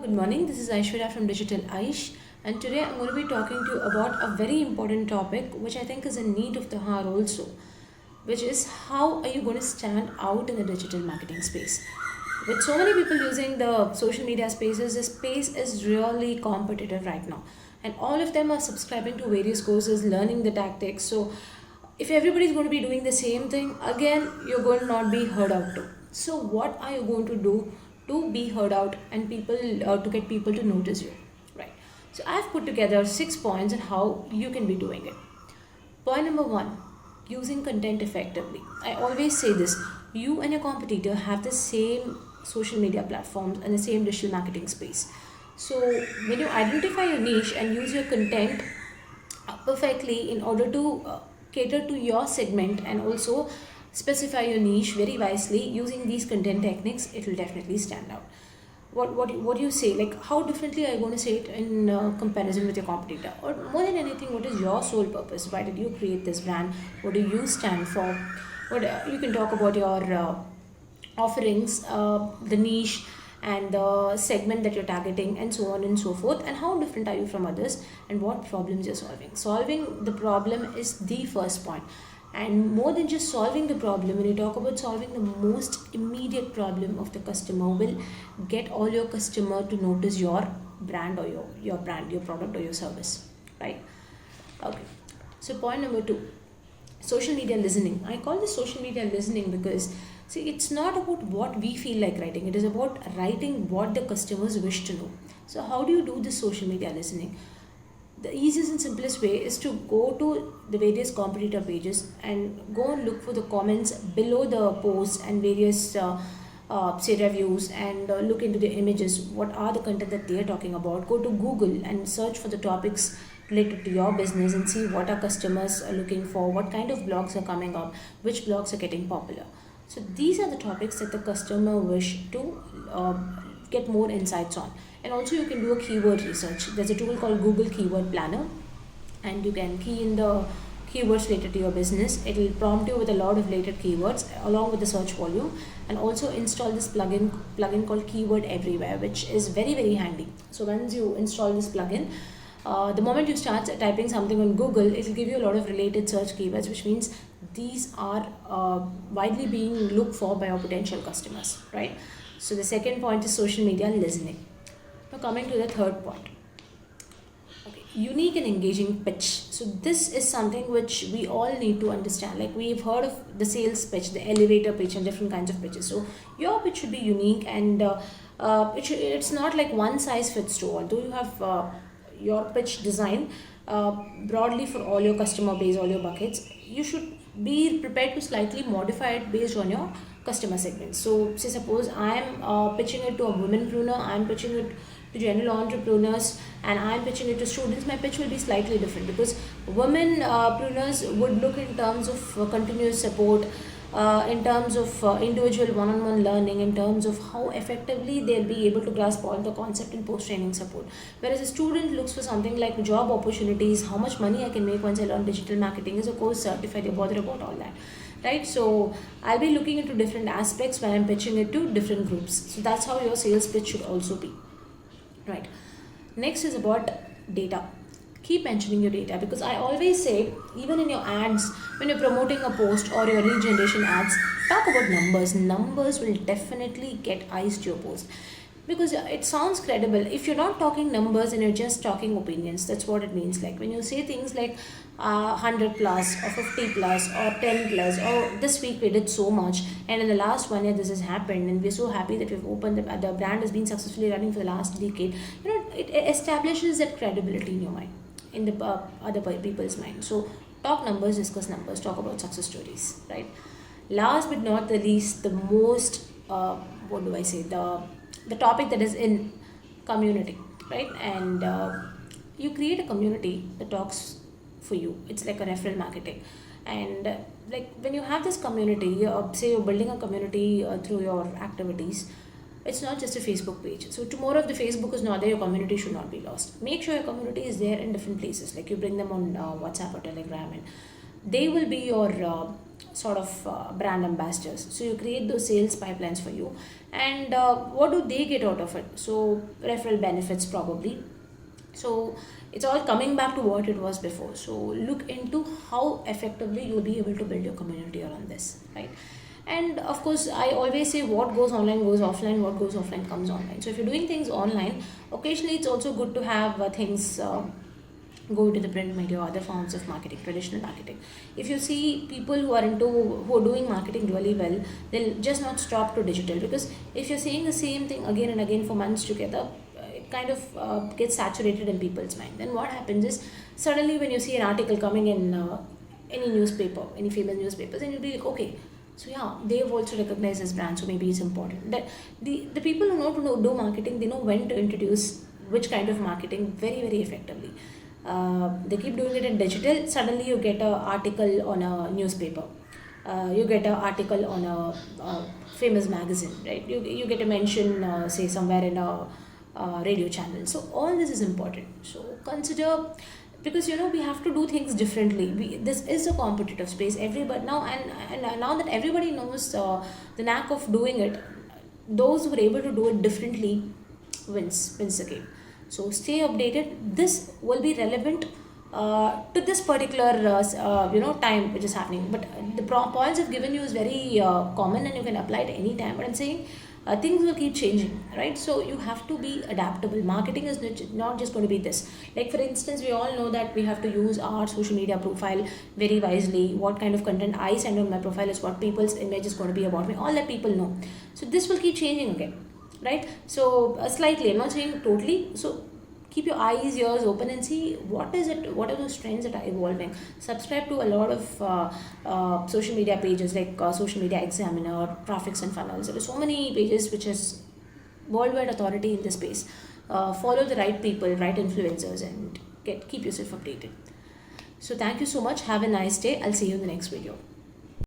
Good morning, this is Aishwarya from Digital Aish, and today I'm going to be talking to you about a very important topic which I think is a need of the hour also, which is how are you going to stand out in the digital marketing space? With so many people using the social media spaces, the space is really competitive right now, and all of them are subscribing to various courses, learning the tactics. So, if everybody is going to be doing the same thing, again, you're going to not be heard out to. So, what are you going to do to be heard out and people to get people to notice you, right? So, I've put together 6 points on how you can be doing it. Point number one, using content effectively. I always say this, you and your competitor have the same social media platforms and the same digital marketing space. So, when you identify your niche and use your content perfectly in order to cater to your segment and also specify your niche very wisely using these content techniques, it will definitely stand out. What do you say, like how differently are you going to say it in comparison with your competitor? Or more than anything, what is your sole purpose? Why did you create this brand? What do you stand for? What you can talk about your offerings, the niche and the segment that you're targeting, and so on and so forth, and how different are you from others, and what problems you're solving the problem is the first point. And more than just solving the problem, when you talk about solving the most immediate problem of the customer, will get all your customer to notice your brand or your brand, your product or your service, right? Okay, so point number two, social media listening. I call this social media listening because, see, it's not about what we feel like writing, it is about writing what the customers wish to know. So, how do you do this social media listening? The easiest and simplest way is to go to the various competitor pages and go and look for the comments below the post and various say reviews, and look into the images. What are the content that they are talking about? Go to Google and search for the topics related to your business and see what our customers are looking for, what kind of blogs are coming up, which blogs are getting popular. So these are the topics that the customer wish to get more insights on. And also you can do a keyword research. There's a tool called Google Keyword Planner, and you can key in the keywords related to your business. It will prompt you with a lot of related keywords along with the search volume, and also install this plugin called Keyword Everywhere, which is very handy. So once you install this plugin, the moment you start typing something on Google, it will give you a lot of related search keywords, which means these are widely being looked for by our potential customers, right? So the second point is social media listening. Now coming to the third point, okay, unique and engaging pitch. So this is something which we all need to understand. Like, we've heard of the sales pitch, the elevator pitch, and different kinds of pitches. So your pitch should be unique, and it's not like one size fits to all. Though you have your pitch design broadly for all your customer base, all your buckets, you should be prepared to slightly modify it based on your customer segment. So say suppose I am pitching it to a womenpreneur, I am pitching it to general entrepreneurs, and I am pitching it to students. My pitch will be slightly different because womenpreneurs would look in terms of continuous support, in terms of individual one-on-one learning, in terms of how effectively they'll be able to grasp all the concept and post-training support. Whereas a student looks for something like job opportunities, how much money I can make once I learn digital marketing, is a course certified, they bother about all that, right? So I'll be looking into different aspects when I'm pitching it to different groups. So that's how your sales pitch should also be, right? Next is about data. Keep mentioning your data, because I always say, even in your ads, when you're promoting a post or your lead generation ads, talk about numbers. Numbers will definitely get eyes to your post, because it sounds credible. If you're not talking numbers and you're just talking opinions, that's what it means. Like when you say things like 100 plus or 50 plus or 10 plus, or this week we did so much, and in the last 1 year this has happened, and we're so happy that we've opened the brand has been successfully running for the last decade, it establishes that credibility in your mind, in the other people's mind. So talk numbers, discuss numbers, talk about success stories, right? Last but not the least, the most what do I say, the topic that is in community, right? And you create a community that talks for you. It's like a referral marketing. And like when you have this community, say you're building a community through your activities, it's not just a Facebook page. So tomorrow if the Facebook is not there, your community should not be lost. Make sure your community is there in different places. Like you bring them on WhatsApp or Telegram, and they will be your sort of brand ambassadors. So you create those sales pipelines for you, and what do they get out of it? So referral benefits probably. So it's all coming back to what it was before. So look into how effectively you'll be able to build your community around this, right? And of course, I always say what goes online goes offline, what goes offline comes online. So if you're doing things online, occasionally it's also good to have things go to the print media or other forms of marketing, traditional marketing. If you see people who are doing marketing really well, they'll just not stop to digital, because if you're saying the same thing again and again for months together, it kind of gets saturated in people's mind. Then what happens is, suddenly when you see an article coming in any newspaper, any famous newspapers, and you'll be like, okay, so yeah, they've also recognized this brand, so maybe it's important. That the people who know to do marketing, they know when to introduce which kind of marketing very, very effectively. They keep doing it in digital. Suddenly you get an article on a newspaper. You get an article on a famous magazine, right? You get a mention, say somewhere in a radio channel. So all this is important. So consider, because we have to do things differently. This is a competitive space. Everybody now, and now that everybody knows the knack of doing it, those who are able to do it differently wins the game. So stay updated. This will be relevant to this particular time which is happening. But the points I've given you is very common, and you can apply it any time. But I'm saying things will keep changing, right? So you have to be adaptable. Marketing is not just going to be this. Like for instance, we all know that we have to use our social media profile very wisely. What kind of content I send on my profile is what people's image is going to be about me. All that people know. So this will keep changing again, right? So slightly, I'm not saying totally. So keep your eyes, ears open, and see what are those trends that are evolving. Subscribe to a lot of social media pages like Social Media Examiner, Traffics and Funnels. There are so many pages which is worldwide authority in this space. Follow the right people, right influencers, and keep yourself updated. So thank you so much. Have a nice day. I'll see you in the next video.